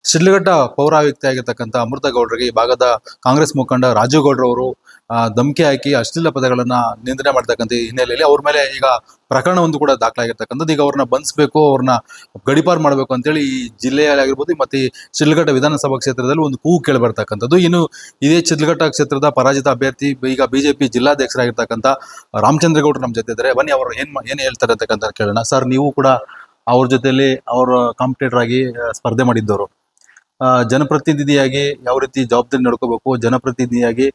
ಶಿಡ್ಲಘಟ್ಟ ಪೌರಾಯುಕ್ತೆ ಆಗಿರ್ತಕ್ಕಂಥ ಅಮೃತ ಗೌಡ್ರಿಗೆ ಈ ಭಾಗದ ಕಾಂಗ್ರೆಸ್ ಮುಖಂಡ ರಾಜು ಗೌಡ್ರವರು ಧಮಕಿ ಹಾಕಿ ಅಶ್ಲೀಲ ಪದಗಳನ್ನ ನಿಂದನೆ ಮಾಡ್ತಕ್ಕಂಥ ಹಿನ್ನೆಲೆಯಲ್ಲಿ ಅವ್ರ ಮೇಲೆ ಈಗ ಪ್ರಕರಣವೊಂದು ಕೂಡ ದಾಖಲಾಗಿರ್ತಕ್ಕಂಥದ್ದು. ಈಗ ಅವ್ರನ್ನ ಬಂಧಿಸಬೇಕು, ಅವ್ರನ್ನ ಗಡೀಪಾರು ಮಾಡಬೇಕು ಅಂತೇಳಿ ಈ ಜಿಲ್ಲೆಯಲ್ಲಿ ಆಗಿರ್ಬೋದು ಮತ್ತೆ ಈ ಶಿಡ್ಲಘಟ್ಟ ವಿಧಾನಸಭಾ ಕ್ಷೇತ್ರದಲ್ಲಿ ಒಂದು ಕೂಗು ಕೇಳಿ ಬರ್ತಕ್ಕಂಥದ್ದು. ಇನ್ನು ಇದೇ ಶಿಡ್ಲಘಟ್ಟ ಕ್ಷೇತ್ರದ ಪರಾಜಿತ ಅಭ್ಯರ್ಥಿ ಈಗ ಬಿಜೆಪಿ ಜಿಲ್ಲಾಧ್ಯಕ್ಷರಾಗಿರ್ತಕ್ಕಂಥ ರಾಮಚಂದ್ರ ಗೌಡ್ರು ನಮ್ಮ ಜೊತೆ ಇದ್ದಾರೆ. ಬನ್ನಿ ಅವರು ಏನ್ ಹೇಳ್ತಾರೆ ಅಂತಕ್ಕಂಥ ಕೇಳೋಣ. ಸರ್, ನೀವು ಕೂಡ ಅವ್ರ ಜೊತೆಲಿ ಅವ್ರ ಕಾಂಪಿಟೇಟರ್ ಆಗಿ ಸ್ಪರ್ಧೆ ಮಾಡಿದ್ದವರು. ಜನಪ್ರತಿನಿಧಿಯಾಗಿ ಯಾವ ರೀತಿ ಜವಾಬ್ದಾರಿ ನಡ್ಕೋಬೇಕು, ಜನಪ್ರತಿನಿಧಿಯಾಗಿ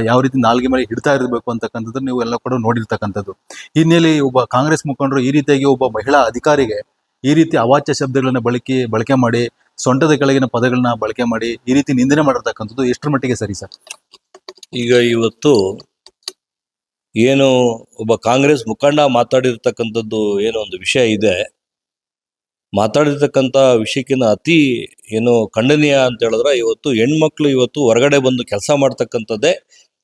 ಯಾವ ರೀತಿ ನಾಲ್ಗೆ ಮೇಲೆ ಹಿಡ್ತಾ ಇರಬೇಕು ಅಂತಕ್ಕಂಥದ್ದು ನೀವು ಎಲ್ಲ ಕೂಡ ನೋಡಿರ್ತಕ್ಕಂಥದ್ದು. ಹಿನ್ನೆಲೆ ಒಬ್ಬ ಕಾಂಗ್ರೆಸ್ ಮುಖಂಡರು ಈ ರೀತಿಯಾಗಿ ಒಬ್ಬ ಮಹಿಳಾ ಅಧಿಕಾರಿಗೆ ಈ ರೀತಿ ಅವಾಚ್ಯ ಶಬ್ದಗಳನ್ನ ಬಳಕೆ ಮಾಡಿ, ಸೊಂಟದ ಕೆಳಗಿನ ಪದಗಳನ್ನ ಬಳಕೆ ಮಾಡಿ ಈ ರೀತಿ ನಿಂದನೆ ಮಾಡಿರ್ತಕ್ಕಂಥದ್ದು ಎಷ್ಟರ ಮಟ್ಟಿಗೆ ಸರಿ ಸರ್? ಈಗ ಇವತ್ತು ಏನು ಒಬ್ಬ ಕಾಂಗ್ರೆಸ್ ಮುಖಂಡ ಮಾತಾಡಿರ್ತಕ್ಕಂಥದ್ದು ಏನೋ ಒಂದು ವಿಷಯ ಇದೆ, ಮಾತಾಡಿರ್ತಕ್ಕಂಥ ವಿಷಯಕ್ಕಿಂತ ಅತಿ ಏನು ಖಂಡನೀಯ ಅಂತ ಹೇಳಿದ್ರೆ, ಇವತ್ತು ಹೆಣ್ಮಕ್ಳು ಇವತ್ತು ಹೊರಗಡೆ ಬಂದು ಕೆಲಸ ಮಾಡ್ತಕ್ಕಂಥದ್ದೇ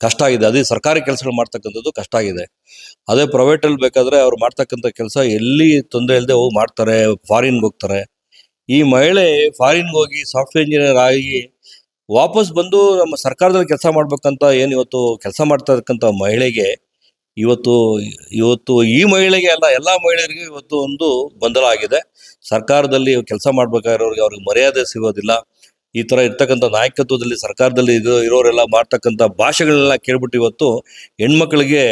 ಕಷ್ಟ ಆಗಿದೆ. ಅದೇ ಸರ್ಕಾರಿ ಕೆಲಸಗಳು ಮಾಡ್ತಕ್ಕಂಥದ್ದು ಕಷ್ಟ ಆಗಿದೆ. ಅದೇ ಪ್ರೈವೇಟಲ್ಲಿ ಬೇಕಾದ್ರೆ ಅವ್ರು ಮಾಡ್ತಕ್ಕಂಥ ಕೆಲಸ ಎಲ್ಲಿ ತೊಂದರೆ ಇಲ್ಲದೆ ಹೋಗಿ ಮಾಡ್ತಾರೆ, ಫಾರಿನ್ಗೆ ಹೋಗ್ತಾರೆ. ಈ ಮಹಿಳೆ ಫಾರಿನ್ಗೆ ಹೋಗಿ ಸಾಫ್ಟ್ವೇರ್ ಇಂಜಿನಿಯರ್ ಆಗಿ ವಾಪಸ್ ಬಂದು ನಮ್ಮ ಸರ್ಕಾರದಲ್ಲಿ ಕೆಲಸ ಮಾಡ್ಬೇಕಂತ ಏನು ಇವತ್ತು ಕೆಲಸ ಮಾಡ್ತಾ ಇರ್ತಕ್ಕಂಥ ಮಹಿಳೆಗೆ ಇವತ್ತು ಈ ಮಹಿಳೆಗೆ ಅಲ್ಲ, ಎಲ್ಲ ಮಹಿಳೆಯರಿಗೆ ಇವತ್ತು ಒಂದು ಗೊಂದಲ ಆಗಿದೆ. ಸರ್ಕಾರದಲ್ಲಿ ಕೆಲಸ ಮಾಡ್ಬೇಕಾಗಿರೋರಿಗೆ ಅವ್ರಿಗೆ ಮರ್ಯಾದೆ ಸಿಗೋದಿಲ್ಲ. ಈ ಥರ ಇರ್ತಕ್ಕಂಥ ನಾಯಕತ್ವದಲ್ಲಿ ಸರ್ಕಾರದಲ್ಲಿ ಇರೋರೆಲ್ಲ ಮಾಡ್ತಕ್ಕಂಥ ಭಾಷೆಗಳನ್ನೆಲ್ಲ ಕೇಳ್ಬಿಟ್ಟು ಇವತ್ತು ಹೆಣ್ಮಕ್ಳಿಗೆ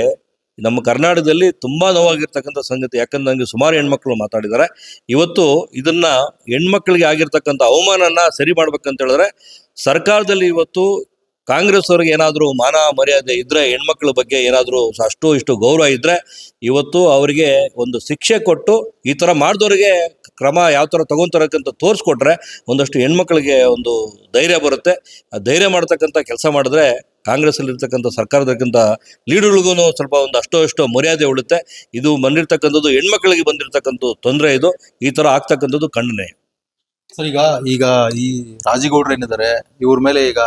ನಮ್ಮ ಕರ್ನಾಟಕದಲ್ಲಿ ತುಂಬಾ ನೋವಾಗಿರ್ತಕ್ಕಂಥ ಸಂಗತಿ. ಯಾಕಂದ್ರೆ ನನಗೆ ಸುಮಾರು ಹೆಣ್ಮಕ್ಳು ಮಾತಾಡಿದ್ದಾರೆ. ಇವತ್ತು ಇದನ್ನ ಹೆಣ್ಮಕ್ಳಿಗೆ ಆಗಿರ್ತಕ್ಕಂಥ ಅವಮಾನನ ಸರಿ ಮಾಡ್ಬೇಕಂತ ಹೇಳಿದ್ರೆ ಸರ್ಕಾರದಲ್ಲಿ ಇವತ್ತು ಕಾಂಗ್ರೆಸ್ ಅವ್ರಿಗೆ ಏನಾದರೂ ಮಾನ ಮರ್ಯಾದೆ ಇದ್ರೆ, ಹೆಣ್ಮಕ್ಳ ಬಗ್ಗೆ ಏನಾದರೂ ಅಷ್ಟು ಇಷ್ಟು ಗೌರವ ಇದ್ರೆ ಇವತ್ತು ಅವರಿಗೆ ಒಂದು ಶಿಕ್ಷೆ ಕೊಟ್ಟು ಈ ಥರ ಮಾಡಿದವ್ರಿಗೆ ಕ್ರಮ ಯಾವ ಥರ ತಗೊಂತಾರಕ್ಕಂತ ತೋರಿಸ್ಕೊಟ್ರೆ ಒಂದಷ್ಟು ಹೆಣ್ಮಕ್ಳಿಗೆ ಒಂದು ಧೈರ್ಯ ಬರುತ್ತೆ. ಆ ಧೈರ್ಯ ಮಾಡ್ತಕ್ಕಂಥ ಕೆಲಸ ಮಾಡಿದ್ರೆ ಕಾಂಗ್ರೆಸ್ಸಲ್ಲಿ ಇರ್ತಕ್ಕಂಥ ಸರ್ಕಾರದಕ್ಕಿಂತ ಲೀಡರ್ಗಳಿಗೂ ಸ್ವಲ್ಪ ಒಂದು ಅಷ್ಟೋ ಮರ್ಯಾದೆ ಉಳುತ್ತೆ. ಇದು ಬಂದಿರ್ತಕ್ಕಂಥದ್ದು ಹೆಣ್ಮಕ್ಳಿಗೆ ಬಂದಿರತಕ್ಕಂಥ ತೊಂದರೆ. ಇದು ಈ ಥರ ಆಗ್ತಕ್ಕಂಥದ್ದು ಖಂಡನೆ. ಸರ್, ಈಗ ಈ ರಾಜೇಗೌಡರು ಏನಿದ್ದಾರೆ ಇವ್ರ ಮೇಲೆ ಈಗ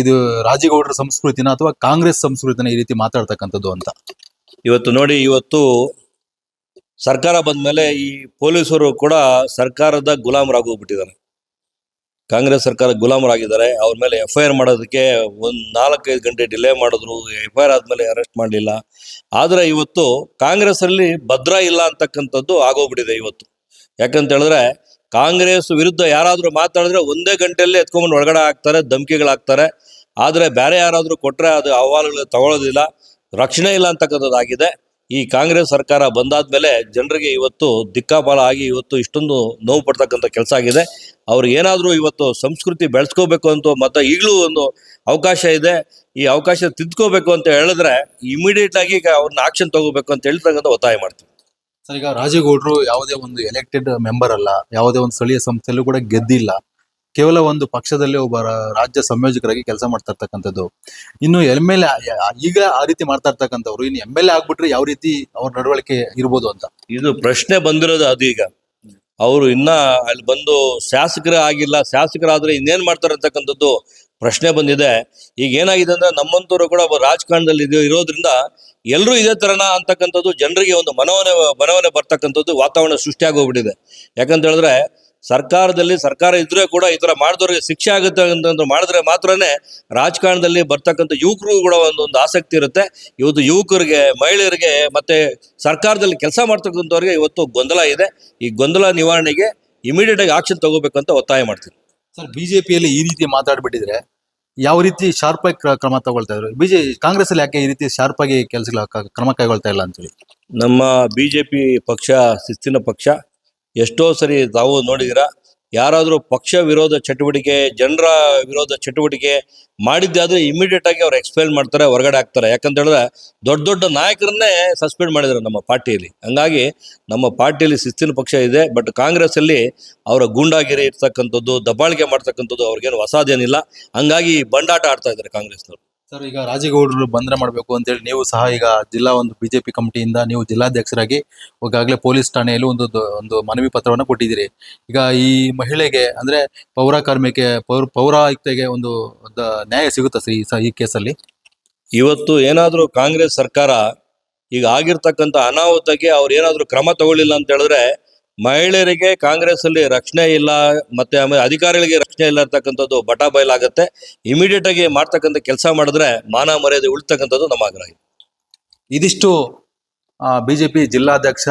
ಇದು ರಾಜೇಗೌಡರ ಸಂಸ್ಕೃತಿನ ಅಥವಾ ಕಾಂಗ್ರೆಸ್ ಸಂಸ್ಕೃತಿನ ಈ ರೀತಿ ಮಾತಾಡ್ತಕ್ಕಂಥದ್ದು ಅಂತ ಇವತ್ತು ನೋಡಿ, ಇವತ್ತು ಸರ್ಕಾರ ಬಂದ್ಮೇಲೆ ಈ ಪೊಲೀಸರು ಕೂಡ ಸರ್ಕಾರದ ಗುಲಾಮರಾಗೋಗ್ಬಿಟ್ಟಿದ್ದಾರೆ. ಕಾಂಗ್ರೆಸ್ ಸರ್ಕಾರ ಗುಲಾಮರಾಗಿದ್ದಾರೆ. ಅವ್ರ ಮೇಲೆ FIR ಮಾಡೋದಕ್ಕೆ ಒಂದು 4-5 ಗಂಟೆ ಡಿಲೇ ಮಾಡಿದ್ರು. FIR ಆದ್ಮೇಲೆ ಅರೆಸ್ಟ್ ಮಾಡಲಿಲ್ಲ. ಆದ್ರೆ ಇವತ್ತು ಕಾಂಗ್ರೆಸ್ ಅಲ್ಲಿ ಭದ್ರ ಇಲ್ಲ ಅಂತಕ್ಕಂಥದ್ದು ಆಗೋಗ್ಬಿಟ್ಟಿದೆ ಇವತ್ತು. ಯಾಕಂತ ಹೇಳಿದ್ರೆ ಕಾಂಗ್ರೆಸ್ ವಿರುದ್ಧ ಯಾರಾದ್ರೂ ಮಾತಾಡಿದ್ರೆ ಒಂದೇ ಗಂಟೆಯಲ್ಲೇ ಎತ್ಕೊಂಡ್ಬಂದು ಒಳಗಡೆ ಹಾಕ್ತಾರೆ, ಧಮಕಿಗಳಾಗ್ತಾರೆ. ಆದ್ರೆ ಬೇರೆ ಯಾರಾದ್ರೂ ಕೊಟ್ರೆ ಅದು ಅಹವಾಲುಗಳು ತಗೊಳ್ಳೋದಿಲ್ಲ, ರಕ್ಷಣೆ ಇಲ್ಲ ಅಂತಕ್ಕಂಥದ್ದಾಗಿದೆ. ಈ ಕಾಂಗ್ರೆಸ್ ಸರ್ಕಾರ ಬಂದಾದ್ಮೇಲೆ ಜನರಿಗೆ ಇವತ್ತು ದಿಕ್ಕಾಪಾಲ ಆಗಿ ಇವತ್ತು ಇಷ್ಟೊಂದು ನೋವು ಪಡ್ತಕ್ಕಂಥ ಕೆಲಸ ಆಗಿದೆ. ಅವ್ರು ಏನಾದರೂ ಇವತ್ತು ಸಂಸ್ಕೃತಿ ಬೆಳೆಸ್ಕೋಬೇಕು ಅಂತ ಮತ್ತೆ ಈಗಲೂ ಒಂದು ಅವಕಾಶ ಇದೆ. ಈ ಅವಕಾಶ ತಿದ್ಕೋಬೇಕು ಅಂತ ಹೇಳಿದ್ರೆ ಇಮಿಡಿಯೇಟ್ ಆಗಿ ಈಗ ಅವ್ರನ್ನ ಆಕ್ಷನ್ ತಗೋಬೇಕು ಅಂತ ಹೇಳ್ತಕ್ಕಂಥ ಒತ್ತಾಯ ಮಾಡ್ತೀವಿ. ಸರ್, ಈಗ ರಾಜೇಗೌಡರು ಯಾವುದೇ ಒಂದು ಎಲೆಕ್ಟೆಡ್ ಮೆಂಬರ್ ಅಲ್ಲ, ಯಾವುದೇ ಒಂದು ಸ್ಥಳೀಯ ಸಂಸ್ಥೆಯಲ್ಲೂ ಕೂಡ ಗೆದ್ದಿಲ್ಲ. ಕೇವಲ ಒಂದು ಪಕ್ಷದಲ್ಲಿ ಒಬ್ಬ ರಾಜ್ಯ ಸಂಯೋಜಕರಾಗಿ ಕೆಲಸ ಮಾಡ್ತಾ ಇರ್ತಕ್ಕಂಥದ್ದು. ಇನ್ನು MLA ಈಗ ಆ ರೀತಿ ಮಾಡ್ತಾ ಇರ್ತಕ್ಕಂಥವ್ರು ಇನ್ನು MLA ಆಗ್ಬಿಟ್ರೆ ಯಾವ ರೀತಿ ಅವ್ರ ನಡವಳಿಕೆ ಇರ್ಬೋದು ಅಂತ ಇದು ಪ್ರಶ್ನೆ ಬಂದಿರೋದು. ಅದು ಈಗ ಅವರು ಇನ್ನ ಅಲ್ಲಿ ಬಂದು ಶಾಸಕರೇ ಆಗಿಲ್ಲ, ಶಾಸಕರಾದ್ರೆ ಇನ್ನೇನ್ ಮಾಡ್ತಾರೆ ಅಂತಕ್ಕಂಥದ್ದು ಪ್ರಶ್ನೆ ಬಂದಿದೆ. ಈಗ ಏನಾಗಿದೆ ಅಂದ್ರೆ ನಮ್ಮಂತವ್ರು ಕೂಡ ರಾಜಕಾರಣದಲ್ಲಿ ಇರೋದ್ರಿಂದ ಎಲ್ಲರೂ ಇದೇ ತರನ ಅಂತಕ್ಕಂಥದ್ದು ಜನರಿಗೆ ಒಂದು ಮನವನೆ ಬರ್ತಕ್ಕಂಥದ್ದು ವಾತಾವರಣ ಸೃಷ್ಟಿಯಾಗಿ ಹೋಗ್ಬಿಟ್ಟಿದೆ. ಯಾಕಂತ ಹೇಳಿದ್ರೆ ಸರ್ಕಾರ ಇದ್ರೆ ಕೂಡ ಈ ತರ ಮಾಡಿದವ್ರಿಗೆ ಶಿಕ್ಷೆ ಆಗುತ್ತೆ ಅಂತ ಮಾಡಿದ್ರೆ ಮಾತ್ರನೇ ರಾಜಕಾರಣದಲ್ಲಿ ಬರ್ತಕ್ಕಂಥ ಯುವಕರು ಕೂಡ ಒಂದು ಆಸಕ್ತಿ ಇರುತ್ತೆ. ಇವತ್ತು ಯುವಕರಿಗೆ, ಮಹಿಳೆಯರಿಗೆ ಮತ್ತೆ ಸರ್ಕಾರದಲ್ಲಿ ಕೆಲಸ ಮಾಡ್ತಕ್ಕಂಥವ್ರಿಗೆ ಇವತ್ತು ಗೊಂದಲ ಇದೆ. ಈ ಗೊಂದಲ ನಿವಾರಣೆಗೆ ಇಮಿಡಿಯೇಟ್ ಆಗಿ ಆಕ್ಷನ್ ತಗೋಬೇಕಂತ ಒತ್ತಾಯ ಮಾಡ್ತೀನಿ. ಸರ್, ಬಿಜೆಪಿಯಲ್ಲಿ ಈ ರೀತಿ ಮಾತಾಡ್ಬಿಟ್ಟಿದ್ರೆ ಯಾವ ರೀತಿ ಶಾರ್ಪ್ ಆಗಿ ಕ್ರಮ ತಗೊಳ್ತಾ ಇದ್ರು? ಕಾಂಗ್ರೆಸ್ ಅಲ್ಲಿ ಯಾಕೆ ಈ ರೀತಿ ಶಾರ್ಪ್ ಆಗಿ ಕೆಲಸಗಳ ಕ್ರಮ ಕೈಗೊಳ್ತಾ ಇಲ್ಲ ಅಂತೇಳಿ? ನಮ್ಮ ಬಿಜೆಪಿ ಪಕ್ಷ ಶಿಸ್ತಿನ ಪಕ್ಷ. ಎಷ್ಟೋ ಸರಿ ತಾವು ನೋಡಿದಿರ, ಯಾರಾದರೂ ಪಕ್ಷ ವಿರೋಧ ಚಟುವಟಿಕೆ, ಜನರ ವಿರೋಧ ಚಟುವಟಿಕೆ ಮಾಡಿದ್ದಾದ್ರೆ ಇಮಿಡಿಯೇಟ್ ಆಗಿ ಅವ್ರು ಎಕ್ಸ್ಪೆಲ್ ಮಾಡ್ತಾರೆ, ಹೊರಗಡೆ ಹಾಕ್ತಾರೆ. ಯಾಕಂತ ಹೇಳಿದ್ರೆ ದೊಡ್ಡ ನಾಯಕರನ್ನೇ ಸಸ್ಪೆಂಡ್ ಮಾಡಿದ್ರು ನಮ್ಮ ಪಾರ್ಟಿಯಲ್ಲಿ. ಹಂಗಾಗಿ ನಮ್ಮ ಪಾರ್ಟಿಯಲ್ಲಿ ಶಿಸ್ತಿನ ಪಕ್ಷ ಇದೆ. ಬಟ್ ಕಾಂಗ್ರೆಸ್ ಅಲ್ಲಿ ಅವರ ಗೂಂಡಾಗಿರಿ ಇರ್ತಕ್ಕಂಥದ್ದು, ದಬ್ಬಾಳಿಕೆ ಮಾಡ್ತಕ್ಕಂಥದ್ದು ಅವ್ರಿಗೇನು ಹೊಸದೇನಿಲ್ಲ. ಹಂಗಾಗಿ ಬಂಡಾಟ ಆಡ್ತಾ ಇದ್ದಾರೆ ಕಾಂಗ್ರೆಸ್ನವರು. ಸರ್, ಈಗ ರಾಜೇಗೌಡರು ಬಂಧನ ಮಾಡಬೇಕು ಅಂತೇಳಿ ನೀವು ಸಹ ಈಗ ಜಿಲ್ಲಾ ಒಂದು ಬಿಜೆಪಿ ಕಮಿಟಿಯಿಂದ ನೀವು ಜಿಲ್ಲಾಧ್ಯಕ್ಷರಾಗಿ ಈಗಾಗಲೇ ಪೊಲೀಸ್ ಠಾಣೆಯಲ್ಲಿ ಒಂದು ಮನವಿ ಪತ್ರವನ್ನು ಕೊಟ್ಟಿದ್ದೀರಿ. ಈಗ ಈ ಮಹಿಳೆಗೆ ಅಂದ್ರೆ ಪೌರಾಯುಕ್ತೆಗೆ ಒಂದು ನ್ಯಾಯ ಸಿಗುತ್ತಾ ಸರ್ ಈ ಕೇಸಲ್ಲಿ? ಇವತ್ತು ಏನಾದರೂ ಕಾಂಗ್ರೆಸ್ ಸರ್ಕಾರ ಈಗ ಆಗಿರ್ತಕ್ಕಂಥ ಅನಾಹುತಕ್ಕೆ ಅವ್ರು ಏನಾದರೂ ಕ್ರಮ ತಗೊಳ್ಳಿಲ್ಲ ಅಂತ ಹೇಳಿದ್ರೆ ಮಹಿಳೆಯರಿಗೆ ಕಾಂಗ್ರೆಸ್ ಅಲ್ಲಿ ರಕ್ಷಣೆ ಇಲ್ಲ, ಮತ್ತೆ ಆಮೇಲೆ ಅಧಿಕಾರಿಗಳಿಗೆ ರಕ್ಷಣೆ ಇಲ್ಲ ಅಂತಕ್ಕಂಥದ್ದು ಬಟಾ ಬಯಲಾಗುತ್ತೆ. ಇಮಿಡಿಯೇಟ್ ಆಗಿ ಮಾಡ್ತಕ್ಕಂಥ ಕೆಲಸ ಮಾಡಿದ್ರೆ ಮಾನ ಮರ್ಯಾದೆ ಉಳಿತಕ್ಕಂಥದ್ದು ನಮ್ಮ ಆಗ್ರಹ. ಇದಿಷ್ಟು ಬಿಜೆಪಿ ಜಿಲ್ಲಾಧ್ಯಕ್ಷ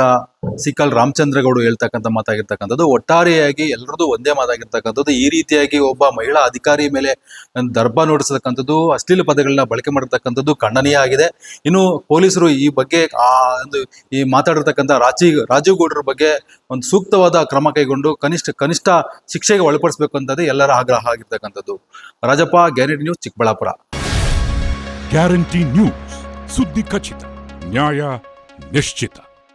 ಸಿಕಲ್ ರಾಮಚಂದ್ರಗೌಡ ಹೇಳ್ತಕ್ಕಂಥ ಮಾತಾಗಿರ್ತಕ್ಕಂಥದ್ದು. ಒಟ್ಟಾರೆಯಾಗಿ ಎಲ್ಲರದು ಒಂದೇ ಮಾತಾಗಿರ್ತಕ್ಕಂಥದ್ದು. ಈ ರೀತಿಯಾಗಿ ಒಬ್ಬ ಮಹಿಳಾ ಅಧಿಕಾರಿ ಮೇಲೆ ದರ್ಬ ನೋಡಿಸತಕ್ಕಂಥದ್ದು, ಅಶ್ಲೀಲ ಪದಗಳನ್ನ ಬಳಕೆ ಮಾಡಿರ್ತಕ್ಕಂಥದ್ದು ಖಂಡನೀಯ ಆಗಿದೆ. ಇನ್ನು ಪೊಲೀಸರು ಈ ಬಗ್ಗೆ ಈ ಮಾತಾಡಿರ್ತಕ್ಕಂಥ ರಾಜೀವ್ ಗೌಡ್ರ ಬಗ್ಗೆ ಒಂದು ಸೂಕ್ತವಾದ ಕ್ರಮ ಕೈಗೊಂಡು ಕನಿಷ್ಠ ಶಿಕ್ಷೆಗೆ ಒಳಪಡಿಸಬೇಕು ಅಂತದೇ ಎಲ್ಲರ ಆಗ್ರಹ ಆಗಿರ್ತಕ್ಕಂಥದ್ದು. Rajappa, guarantee news, Chikkaballapur. Guarantee news, ಸುದ್ದಿ ಖಚಿತ, ನ್ಯಾಯ ನಿಶ್ಚಿತ.